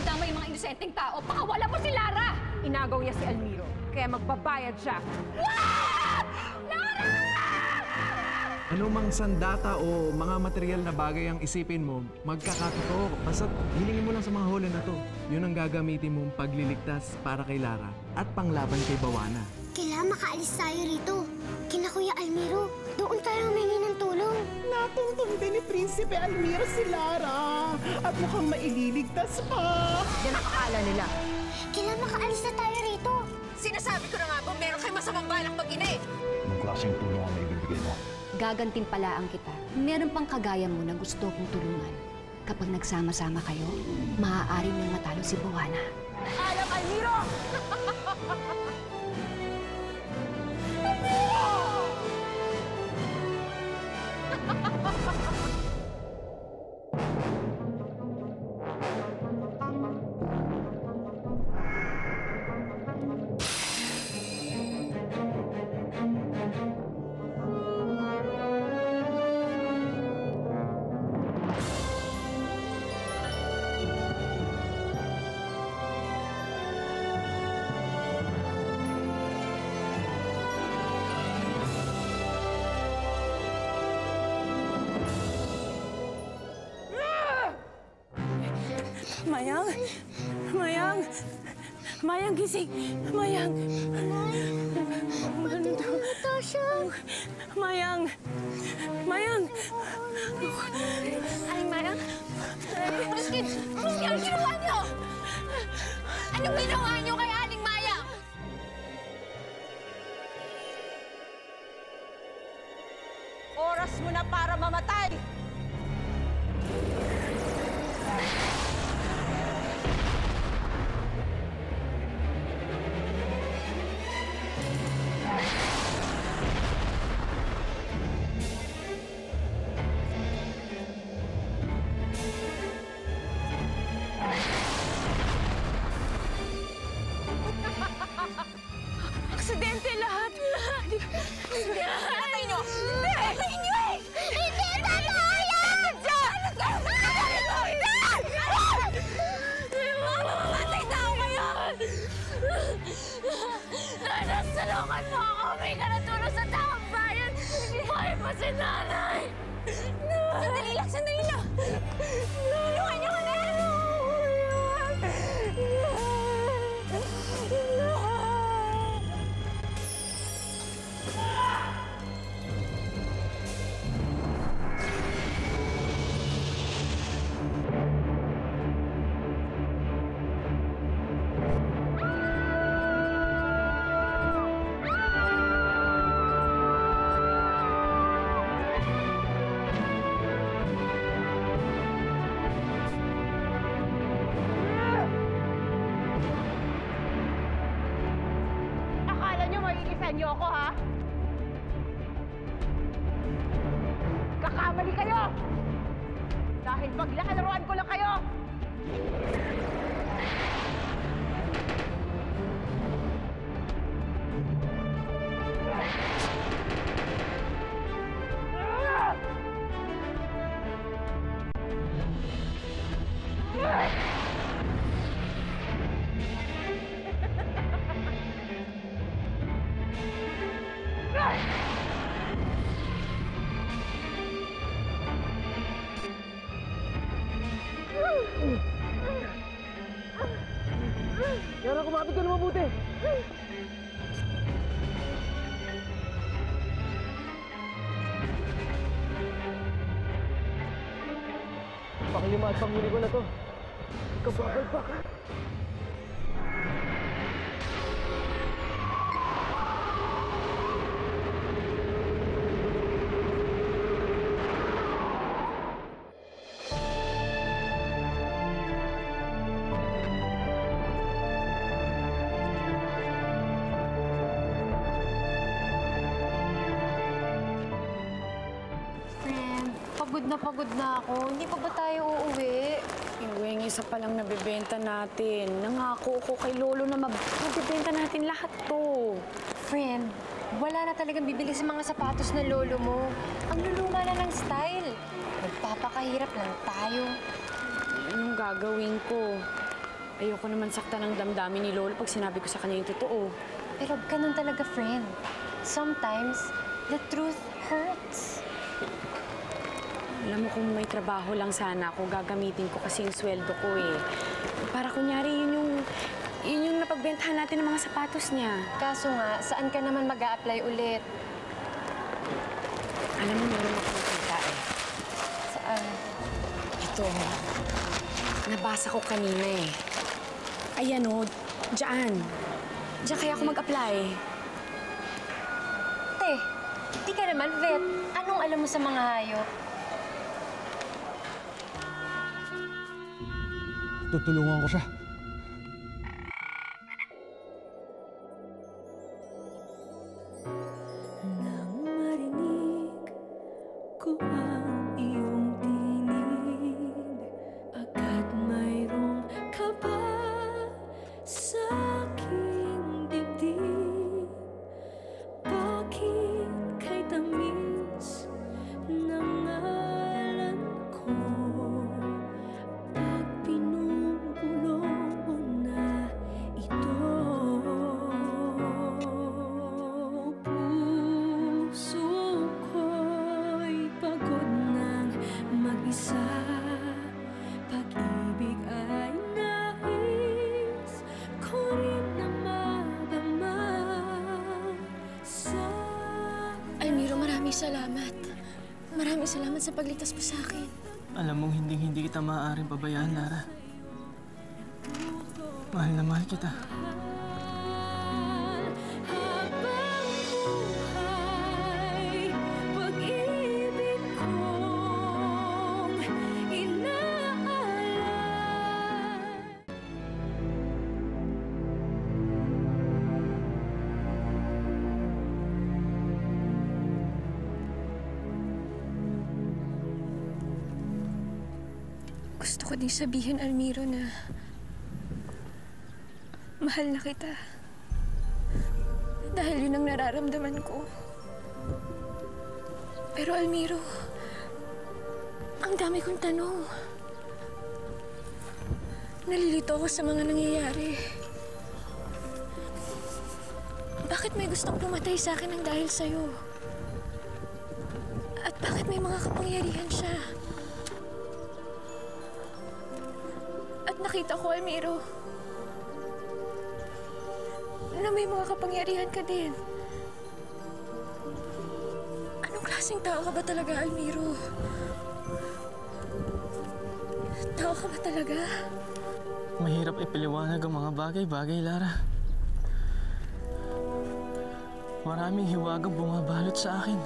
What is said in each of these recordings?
dinadama yung mga inosenteng tao. Pakawala mo si Lara! Inagaw niya si Almiro, kaya magbabayad siya. Lara! Anumang sandata o mga material na bagay ang isipin mo, magkakatotoo. Basta hilingin mo lang sa mga holo na to. Yun ang gagamitin mong pagliligtas para kay Lara at panglaban kay Bawana. Kailangan makaalis tayo rito. Kina Kuya Almiro, doon tayo humingi ng tulong. Natuntun din ni Prinsipe Almiro si Lara at mukhang maililigtas pa. Yan ang akala nila. Kailangan makaalis na tayo rito. Sinasabi ko na nga ba, meron kayo masamang balak mag-ina eh. Anong klaseng tulong ang maibibigay mo? Gagantimpalaan kita. Meron pang kagaya mo na gusto kong tulungan. Kapag nagsama-sama kayo, maaari mong matalo si Bawana. Alam, Almiro! Mayang! Mayang! Mayang, gising! Mayang! Natasha! Mayang! Mayang! Aling Mayang? Ruski, anong ginawa niyo? Anong ginawa niyo kay Aling Mayang? Oras mo na para mamatay! Aksidente lahat! Patay niyo! Patay niyo eh! Hindi totoo yan! Mamamatay na ako ngayon! Nanas, tulungan mo ako! May ka natulong sa taong bayan! Buhay pa si nanay! Sandali lang! Sandali lang! Tulungan niyo ka na! Akala niyo maiisan niyo ako, ha? Kakamali kayo! Dahil paglalaruan ko lang kayo! Yara, kumapit ka na mabuti. Pakalima at panghuli ko na to. Kababal pa ka. Pagod na ako. Hindi pa ba tayo uuwi? Yung isa pa lang nabibenta natin. Nangako ko kay Lolo na mabibenta natin lahat to. Friend, wala na talagang bibili sa mga sapatos na lolo mo. Ang luluma na ng style. Magpapakahirap lang tayo. Anong gagawin ko? Ayoko naman saktan ng damdamin ni Lolo pag sinabi ko sa kanya yung totoo. Pero ganun talaga, friend. Sometimes, the truth hurts. Alam mo, kung may trabaho lang sana ako, gagamitin ko kasi yung sweldo ko eh. Para kunyari, yun yung napagbentahan natin ng mga sapatos niya. Kaso nga, saan ka naman mag-a-apply ulit? Alam mo, meron ako nakita eh. Saan? Ito, nabasa ko kanina eh. Ayan o, dyan. Diyan kaya ako mag-apply. Te, di ka naman vet. Anong alam mo sa mga hayop? Tutulungan ko siya. Nang marinig ko ang iyong tinig, agad mayroong kaba sa aking dibdib. Bakit kay tamis ng ngalan ko? Pag pinupulong mo na ito, puso ko'y pagod ng mag-isa. Pag-ibig ay nais ko rin na madama sa... Almiro, maraming salamat. Maraming salamat sa pagligtas mo sa akin. Alam mong hindi kita maaaring pabayaan, Lara. Mahal na mahal kita. Habang buhay, pag-ibig kong inaalay. Gusto ko din sabihin, Almiro, na mahal na kita. Dahil yun ang nararamdaman ko. Pero Almiro, ang dami kong tanong. Nalilito ako sa mga nangyayari. Bakit may gustong pumatay sa akin ng dahil sa'yo? At bakit may mga kapangyarihan siya? At nakita ko, Almiro, na may mga kapangyarihan ka din. Anong klaseng tao ka ba talaga, Almiro? Tao ka ba talaga? Mahirap ipaliwanag ang mga bagay-bagay, Lara. Maraming hiwagang bumabalot sa akin.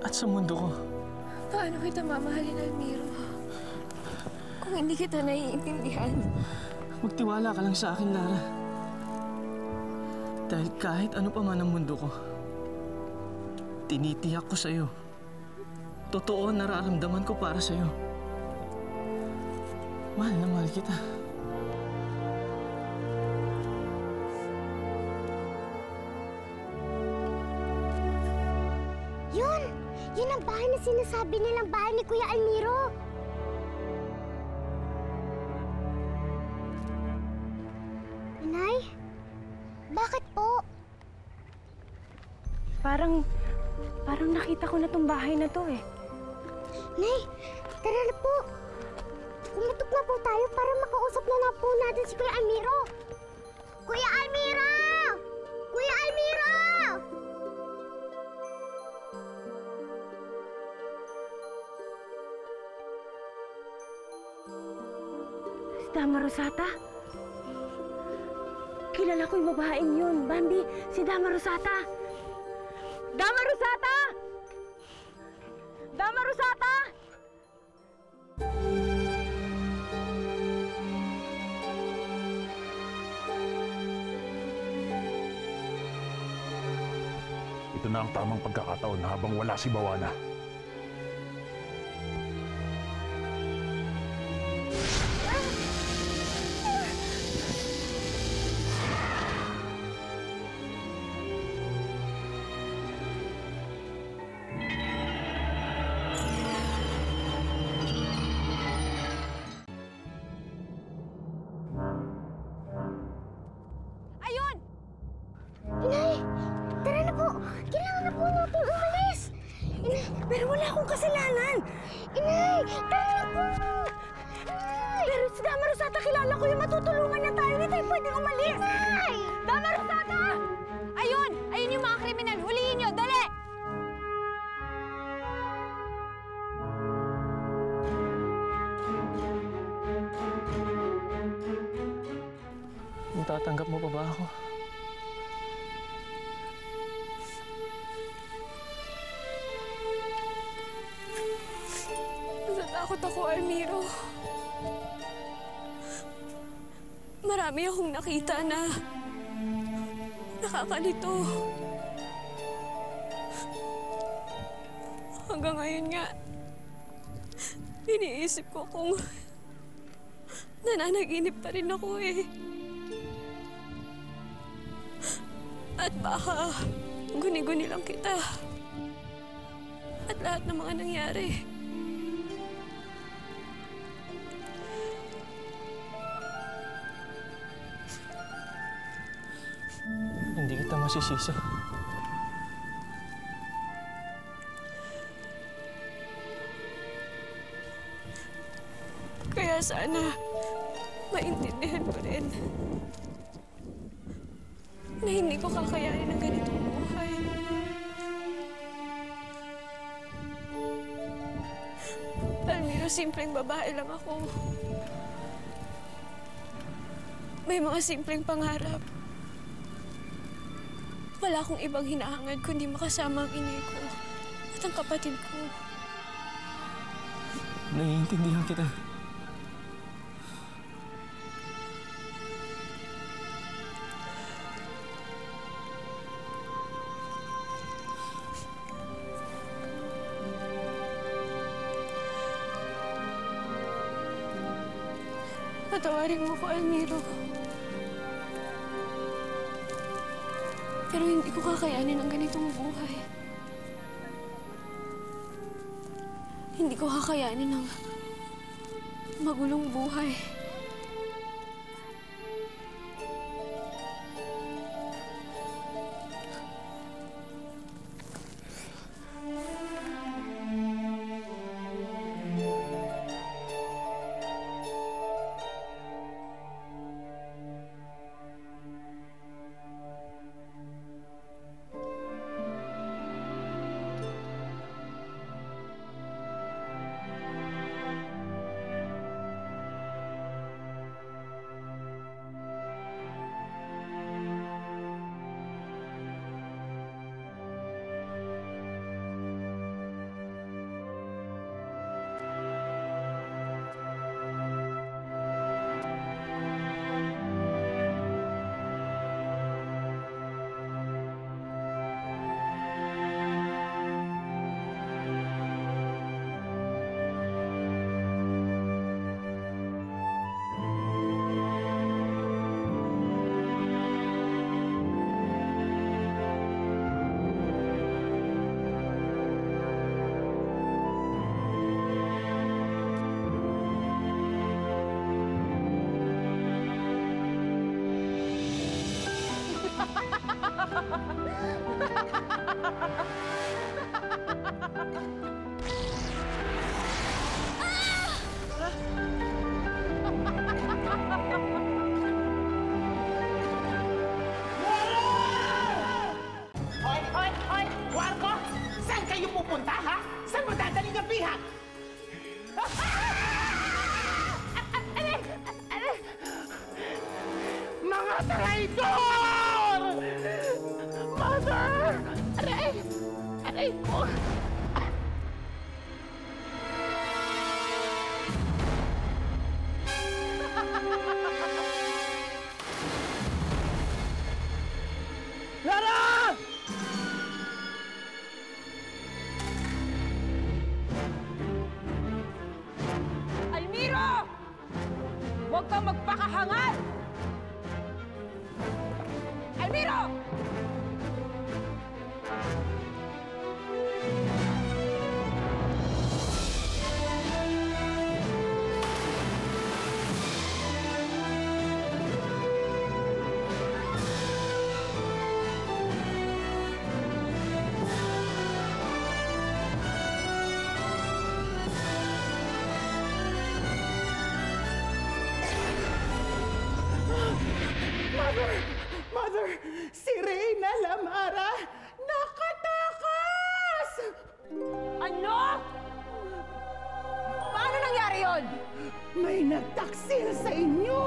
At sa mundo ko. Paano kita mamahalin, Almiro? Kung hindi kita naiintindihan. Magtiwala ka lang sa akin, Lara. Dahil kahit ano pa man ang mundo ko, tinitiyak ko sa'yo. Totoo ang nararamdaman ko para sa'yo. Mahal na mahal kita. Yun! Yun ang bahay na sinasabi nilang bahay ni Kuya Almiro. Inay? Bakit po? Parang nakita ko na tong bahay na to eh. Nay, tara na po. Kumatok na po tayo para makausap na po natin si Kuya Almiro. Kuya Almiro! Kuya Almiro! Dama Rosata? Kilala ko yung babaeng yun. Bambi, si Dama Rosata. Dama Rosata! Dama Rosata! Ito na ang tamang pagkakataon habang wala si Bawana. kasalanan. Inay, tara na po. Pero si Dama Rosata, kilala ko yung matutulungan niya tayo. Hindi tayo pwedeng umalis. Dama Rosata! Ayun! Ayun yung mga kriminal. Hulihin niyo! Dali! Tatanggap mo pa ba ako? Natatakot ako, Almiro. Marami akong nakita na nakakalito. Hanggang ngayon nga, iniisip ko kung nananaginip pa rin ako eh. At baka guni-guni lang kita. At lahat ng mga nangyari. Hindi kita masisisi. Kaya sana maintindihan mo rin na hindi ko kakayanin ang ganitong buhay. Almiro, simpleng babae lang ako. May mga simpleng pangarap. Wala akong ibang hinahangad kundi makasama ang inay ko at ang kapatid ko. Naiintindihan kita. Patawarin mo ko, Almiro. Pero hindi ko kakayanin ang ganitong buhay. Hindi ko kakayanin ang magulong buhay. pupunta, ha? Saan mo dadaling ang bihag? Mga traidor! Mother! Aray! Aray ko! Lara! Almiro! Huwag kang magpakahangal! Almiro! Mother, si Reyna Lamara nakatakas! Ano? Paano nangyari yon? May nagtaksil sa inyo!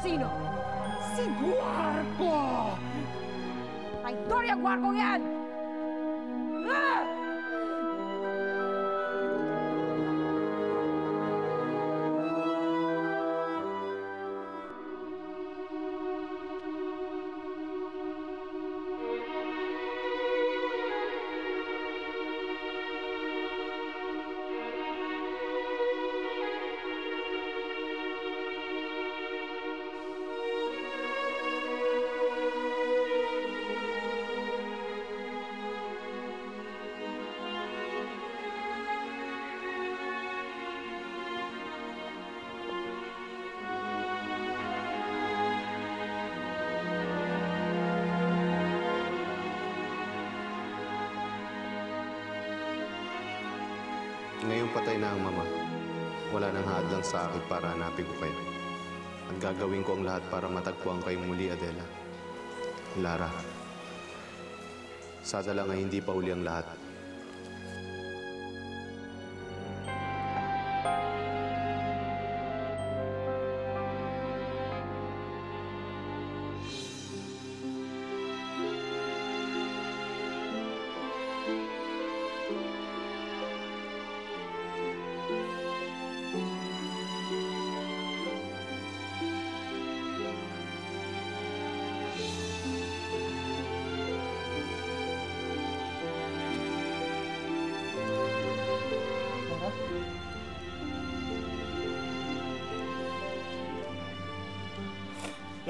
Sino? Si Guarco! Traidor yung gwarkong yan! Ah! Ngayong patay na ang mama, wala nang hadlang sa akin para hanapin ko kayo. At gagawin ko ang lahat para matagpuan kayo muli, Adela. Lara, sada lang ay hindi pa uli ang lahat.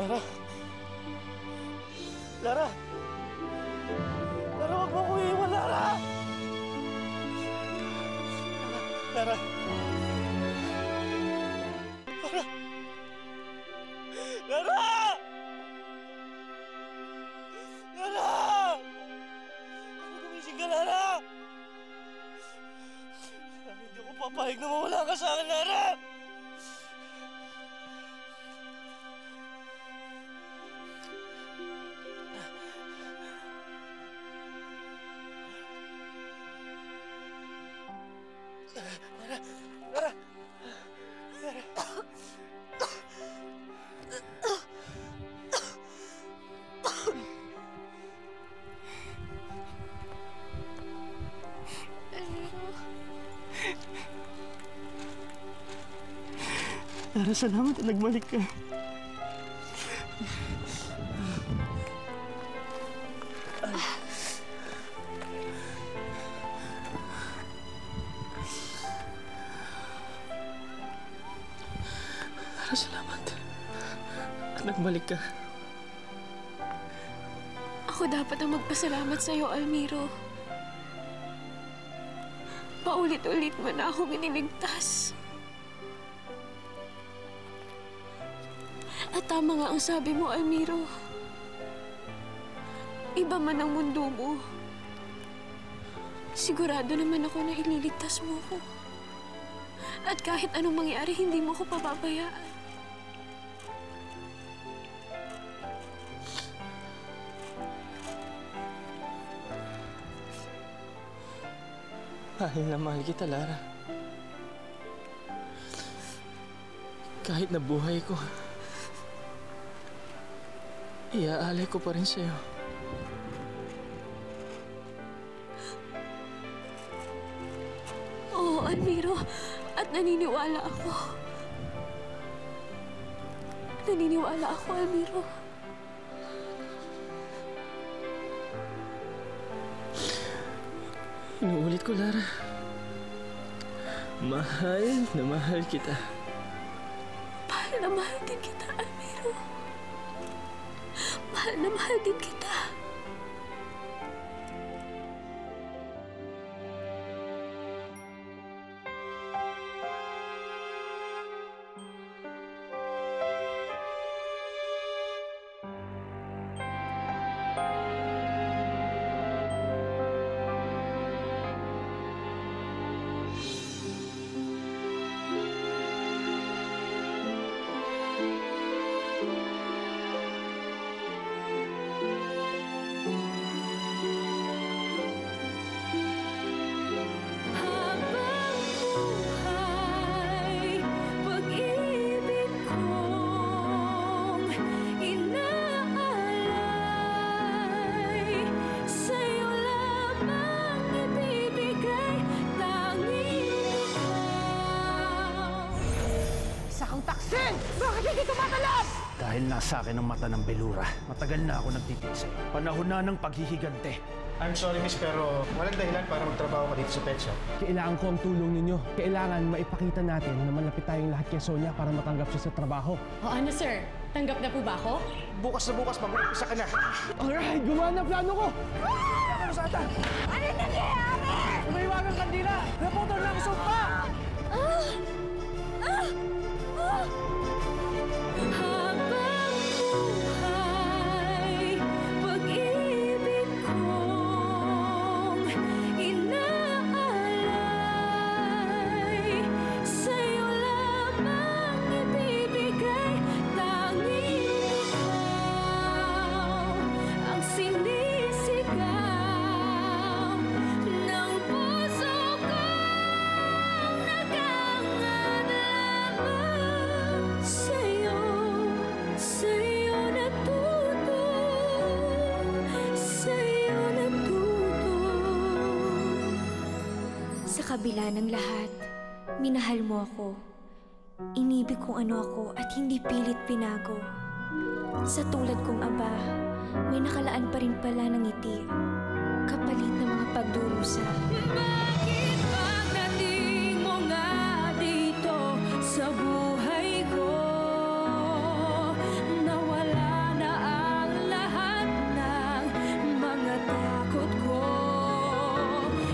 Lara! Lara! Lara, huwag mo ko iiwan, Lara! Lara! Lara! Lara! Lara! Gumising ka, Lara! Hindi ko papayag na mawala ka sa akin, Lara! Lara, salamat at nagbalik ka. Lara, salamat. At nagbalik ka. Ako dapat ang magpasalamat sa'yo, Almiro. Paulit-ulit mo na ako miniligtas. At tama nga ang sabi mo, Almiro. Iba man ang mundo mo. Sigurado naman ako na ililigtas mo ko. At kahit anong mangyari, hindi mo ko pababayaan. Mahal na mahal kita, Lara. Kahit na buhay ko, iaalay ko pa rin sa'yo. Oo, Almiro. At naniniwala ako. Naniniwala ako, Almiro. Inuulit ko, Lara. Mahal na mahal kita. Mahal na mahal din kita, Almiro. Mahal na mahal din kita. Dahil nasa akin ang mata ng Belura, matagal na ako nagtitiis sa'yo. Panahon na ng paghihigante. I'm sorry, miss, pero walang dahilan para magtrabaho ka dito sa pet shop. Kailangan ko ang tulong ninyo. Kailangan maipakita natin na malapit tayong lahat kay Sonia para matanggap siya sa trabaho. O ano, sir? Tanggap na po ba ako? Bukas na bukas, mag-umpisa ka na. Alright, gumawa na plano ko! Ano nangyayari? May iwagang kandila! Naputol na ang sumpa! Habang buhay, pag-ibig kong inaalay, sa'yo lamang ibibigay, tanging ikaw ang sinisigaw ng puso kong nakangarap. Sa'yo natuto, sa'yo natuto. Sa kabila ng lahat, minahal mo ako. Inibig kung ano ako at hindi pilit pinago. Sa tulad kong aba, may nakalaan pa rin pala ng ngiti, kapalit ng mga pagdurusa. Bakit pagdating mo nga dito sa buhay ko, nawala na ang lahat ng mga takot ko?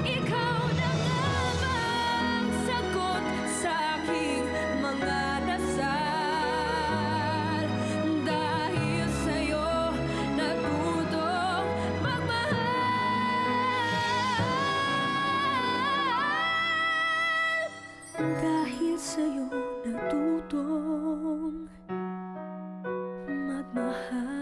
Ikaw na nga bang sagot sa aking mga dasal? Dahil sa'yo natutong magmahal. Dahil sa'yo natutong magmahal.